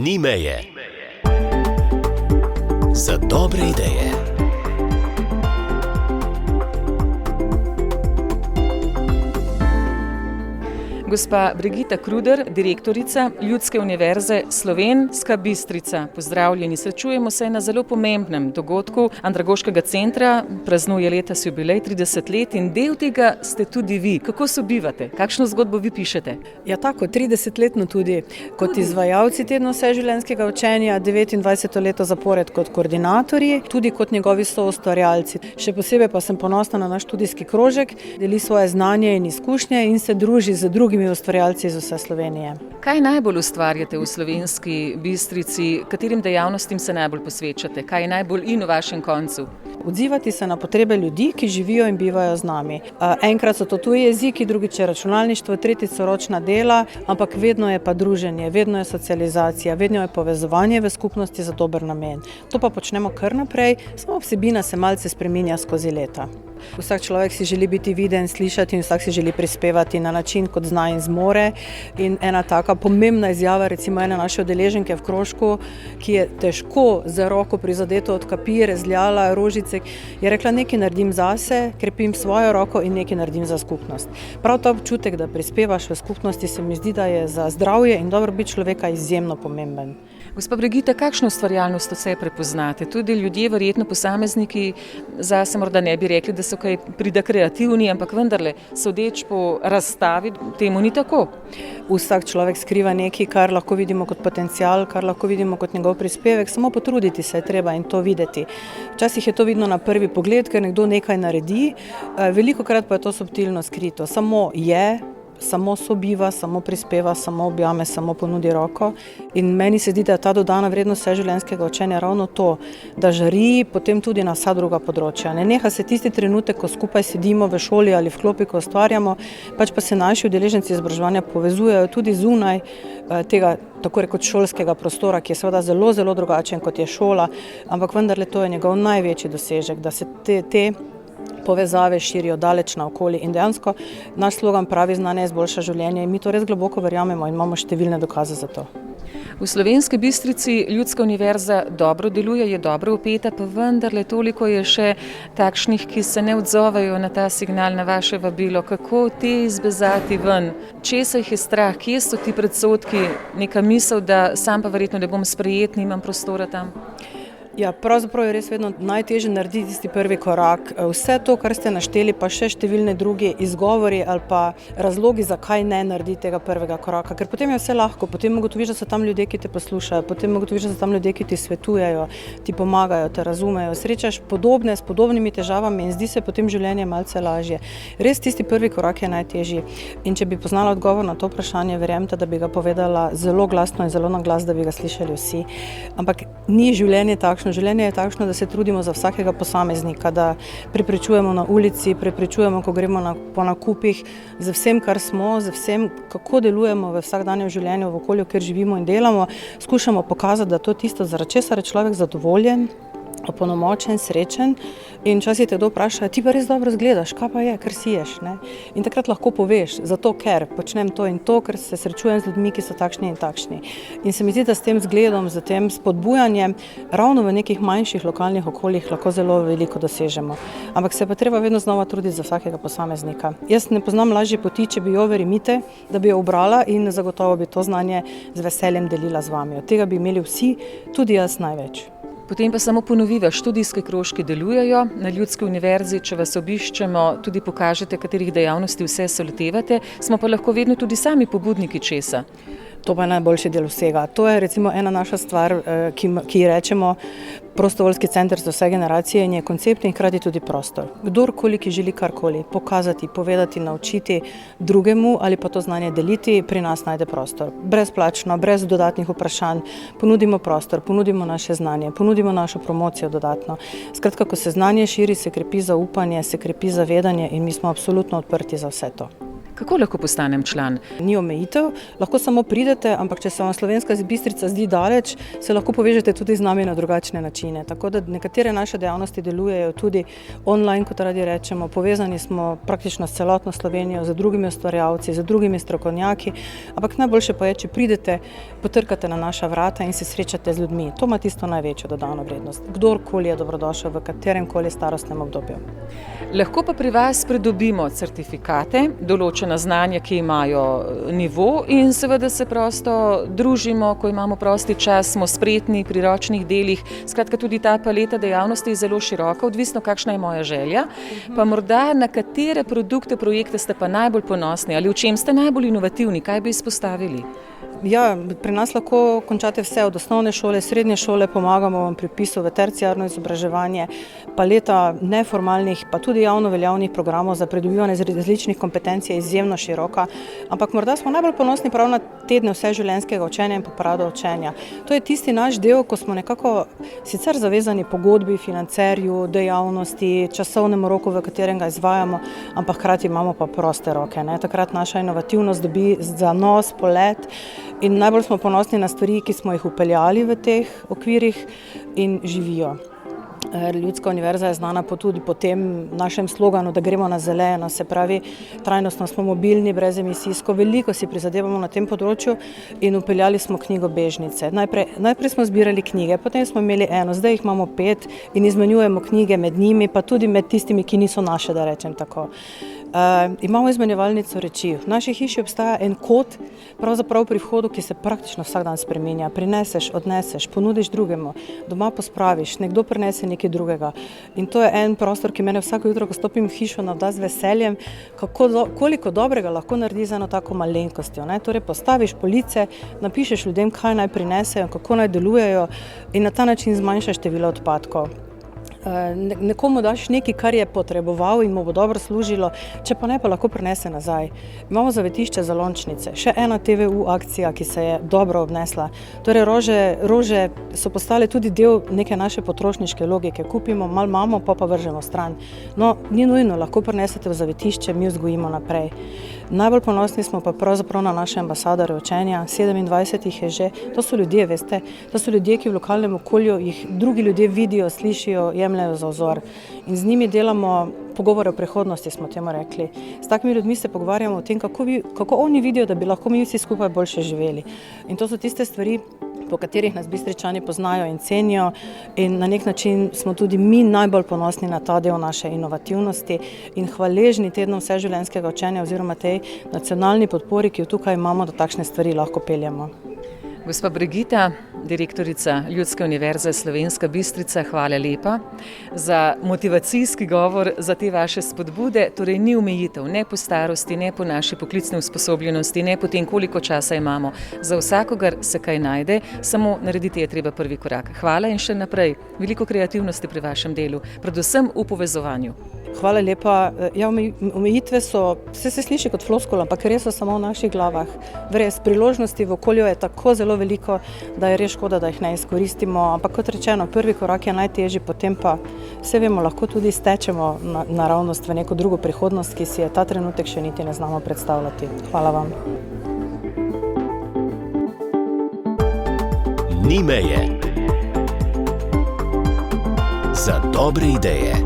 Ni meje. Za dobre ideje. Gospa Brigita Kruder, direktorica Ljudske univerze Slovenska Bistrica. Pozdravljeni, srečujemo se na zelo pomembnem dogodku Andragoškega centra. Praznuje letos jubilej 30 let in del tega ste tudi vi. Kako sobivate? Kakšno zgodbo vi pišete? Ja, tako, 30-letno tudi kot izvajalci tedna vseživljenjskega učenja, 29 leto zapored kot koordinatorji, tudi kot njegovi soustvarjalci. Še posebej pa sem ponosna na naš študijski krožek, deli svoje znanje in izkušnje in se druži z drugimi ustvarjalci iz vse Slovenije. Kaj najbolj ustvarjate v Slovenski Bistrici? Katerim dejavnostim se najbolj posvečate? Kaj je najbolj in v vašem koncu? Odzivati se na potrebe ljudi, ki živijo in bivajo z nami. Enkrat so to tuji jeziki, drugič je računalništvo, tretjič so ročna dela, ampak vedno je pa druženje, vedno je socializacija, vedno je povezovanje v skupnosti za dober namen. To pa počnemo kar naprej, samo vsebina se malce spreminja skozi leta. Vsak človek si želi biti viden, slišati in vsak si želi prispevati na način, kot zna in zmore. In ena taka pomembna izjava, recimo ene naše udeleženke v krožku, ki je težko za roko prizadeto od kapije rezljala rožice, je rekla, nekaj naredim zase, krepim svojo roko in nekaj naredim za skupnost. Prav ta občutek, da prispevaš v skupnosti, se mi zdi, da je za zdravje in dobrobit človeka izjemno pomemben. Gospa Brigita, kakšno ustvarjalnost vse prepoznate? Tudi ljudje, verjetno posamezniki, zase morda ne bi rekli, da so kaj prida kreativni, ampak vendarle, sodeč po razstavi, temu ni tako. Vsak človek skriva nekaj, kar lahko vidimo kot potencial, kar lahko vidimo kot njegov prispevek, samo potruditi se je treba in to videti. Včasih je to vidno na prvi pogled, ker nekdo nekaj naredi, velikokrat pa je to subtilno skrito. Samo sobiva, samo prispeva, samo objame, samo ponudi roko. In meni se zdi, da je ta dodana vrednost vseživljenjskega učenja ravno to, da žari potem tudi na vsa druga področja. Ne neha se tisti trenutek, ko skupaj sedimo v šoli ali v klopi, ko ustvarjamo, pač pa se naši udeleženci izobraževanja povezujejo tudi zunaj tega tako rekoč šolskega prostora, ki je seveda zelo, zelo drugačen kot je šola, ampak vendarle to je njegov največji dosežek, da se te povezave širijo daleč naokoli in dejansko naš slogan pravi znanje izboljša življenje in mi to res globoko verjamemo in imamo številne dokaze za to. V Slovenski Bistrici Ljudska univerza dobro deluje, je dobro vpeta, pa vendarle toliko je še takšnih, ki se ne odzovejo na ta signal, na vaše vabilo. Kako te izbezati ven? Česa jih je strah? Kje so ti predsodki? Neka misel, da sam pa verjetno ne bom sprejet, nimam prostora tam? Ja, pravzaprav je res vedno najtežje narediti tisti prvi korak. Vse to, kar ste našteli, pa še številne druge izgovori ali pa razlogi, zakaj ne narediti tega prvega koraka. Ker potem je vse lahko, potem ugotoviš, da so tam ljudje, ki te poslušajo, potem ugotoviš, da so tam ljudje, ki ti svetujejo, ti pomagajo, te razumejo. Srečaš podobne s podobnimi težavami in zdi se potem življenje malce lažje. Res tisti prvi korak je najtežji. In če bi poznala odgovor na to vprašanje, verjemite, da bi ga povedala zelo glasno in zelo na glas, da bi ga slišali vsi. Ampak ni življenje takšno. Življenje je takšno, da se trudimo za vsakega posameznika, da preprečujemo na ulici, preprečujemo, ko gremo po nakupih, z vsem, kar smo, z vsem, kako delujemo v vsakdanjem življenju, v okolju, kjer živimo in delamo, skušamo pokazati, da to je tisto, zaradi česar je človek zadovoljen, opolnomočen, srečen in včasih te kdo vpraša, ti pa res dobro izgledaš, kaj pa je, ker siješ, ne? In takrat lahko poveš, zato ker počnem to in to, ker se srečujem z ljudmi, ki so takšni in takšni. In se mi zdi, da s tem zgledom, s tem spodbujanjem, ravno v nekih manjših lokalnih okoljih lahko zelo veliko dosežemo. Ampak se pa treba vedno znova truditi za vsakega posameznika. Jaz ne poznam lažje poti, če bi jo, verjemite, da bi jo ubrala in zagotovo bi to znanje z veseljem delila z vami. Od tega bi imeli vsi, tudi jaz največ. Potem pa samo ponoviva, študijske krožki delujejo na Ljudski univerzi, če vas obiščemo, tudi pokažete, katerih dejavnosti vse se lotevate, smo pa lahko vedno tudi sami pobudniki česa. To pa je najboljši del vsega. To je recimo ena naša stvar, ki rečemo prostovoljski center za vse generacije in je koncept in hkrati tudi prostor. Kdorkoli, ki želi karkoli pokazati, povedati, naučiti drugemu ali pa to znanje deliti, pri nas najde prostor. Brezplačno, brez dodatnih vprašanj, ponudimo prostor, ponudimo naše znanje, ponudimo našo promocijo dodatno. Skratka, ko se znanje širi, se krepi zaupanje, se krepi zavedanje in mi smo absolutno odprti za vse to. Kako lahko postanem član? Ni omejitev, lahko samo pridete, ampak če se vam Slovenska Bistrica zdi daleč, se lahko povežete tudi z nami na drugačne načine. Tako da nekatere naše dejavnosti delujejo tudi online, kot radi rečemo. Povezani smo praktično s celotno Slovenijo, z drugimi ustvarjalci, z drugimi strokovnjaki, ampak najboljše pa je, če pridete, potrkate na naša vrata in se srečate z ljudmi. To ima tisto največjo dodano vrednost. Kdorkoli je dobrodošel v katerem koli starostnem obdobju. Lahko pa pri vas pridobimo certifikate, določena znanja, ki imajo nivo in seveda se prosto družimo, ko imamo prosti čas, smo spretni pri ročnih delih. Skratka, tudi ta paleta dejavnosti je zelo široka, odvisno kakšna je moja želja. Pa morda na katere produkte, projekte ste pa najbolj ponosni ali v čem ste najbolj inovativni, kaj bi izpostavili? Ja, pri nas lahko končate vse od osnovne šole, srednje šole, pomagamo vam pri vpisu v terciarno izobraževanje, paleta neformalnih, pa tudi javno veljavnih programov za pridobivanje različnih kompetenc je izjemno široka, ampak morda smo najbolj ponosni prav na tedne vseživljenjskega učenja in pa parado učenja. To je tisti naš del, ko smo nekako sicer zavezani pogodbi, financerju, dejavnosti, časovnemu roku, v katerem ga izvajamo, ampak hkrati imamo pa proste roke. Takrat naša inovativnost dobi zanos, polet. In najbolj smo ponosni na stvari, ki smo jih upeljali v teh okvirih in živijo. Ljudska univerza je znana tudi po tem našem sloganu, da gremo na zeleno, se pravi, trajnostno smo mobilni, brezemisijsko, veliko si prizadevamo na tem področju in upeljali smo knjigo Bežnice. Najprej smo zbirali knjige, potem smo imeli eno, zdaj jih imamo 5 in izmenjujemo knjige med njimi, pa tudi med tistimi, ki niso naše, da rečem tako. Imamo izmenjevalnico reči. V naši hiši obstaja en kod, pravzaprav pri vhodu, ki se praktično vsak dan spreminja. Prineseš, odneseš, ponudiš drugemu, doma pospraviš, nekdo prinese nekaj drugega. In to je en prostor, ki mene vsako jutro, ko stopim v hišo, navda z veseljem, koliko dobrega lahko naredi z eno tako malenkostjo. Torej postaviš police, napišeš ljudem, kaj naj prinesejo, kako naj delujejo in na ta način zmanjšaš število odpadkov. Nekomu daš nekaj, kar je potreboval in mu bo dobro služilo, če pa ne, pa lahko prinese nazaj. Imamo zavetišče za lončnice, še ena TVU akcija, ki se je dobro obnesla. Torej rože so postale tudi del neke naše potrošniške logike. Kupimo, malo imamo, pa vržemo stran. No, ni nujno, lahko prinesete v zavetišče, mi vzgojimo naprej. Najbolj ponosni smo pa pravzaprav na naše ambasadore učenja, 27 jih je že. To so ljudje, veste, to so ljudje, ki v lokalnem okolju jih drugi ljudje vidijo, slišijo, jemljajo za vzor. In z njimi delamo pogovore o prihodnosti, smo temu rekli. S takimi ljudmi se pogovarjamo o tem, kako oni vidijo, da bi lahko mi vsi skupaj boljše živeli. In to so tiste stvari, po katerih nas Bistričani poznajo in cenijo in na nek način smo tudi mi najbolj ponosni na ta del naše inovativnosti in hvaležni tednom vseživljenjskega učenja oziroma tej nacionalni podpori, ki jo tukaj imamo, da takšne stvari lahko peljemo. Gospa Brigita, direktorica Ljudske univerze Slovenska Bistrica, hvala lepa za motivacijski govor, za te vaše spodbude. Torej ni omejitev, ne po starosti, ne po naši poklicni usposobljenosti, ne po tem, koliko časa imamo. Za vsakogar se kaj najde, samo narediti je treba prvi korak. Hvala in še naprej. Veliko kreativnosti pri vašem delu, predvsem v povezovanju. Hvala lepa. Ja, omejitve so, vse se sliši kot floskula, ampak res so samo v naših glavah. Res, priložnosti v okolju je tako zelo veliko, da je res škoda, da jih ne izkoristimo. Ampak kot rečeno, prvi korak je najtežji, potem pa vse vemo, lahko tudi stečemo naravnost v neko drugo prihodnost, ki si je ta trenutek še niti ne znamo predstavljati. Hvala vam. Ni meje. Za dobre ideje.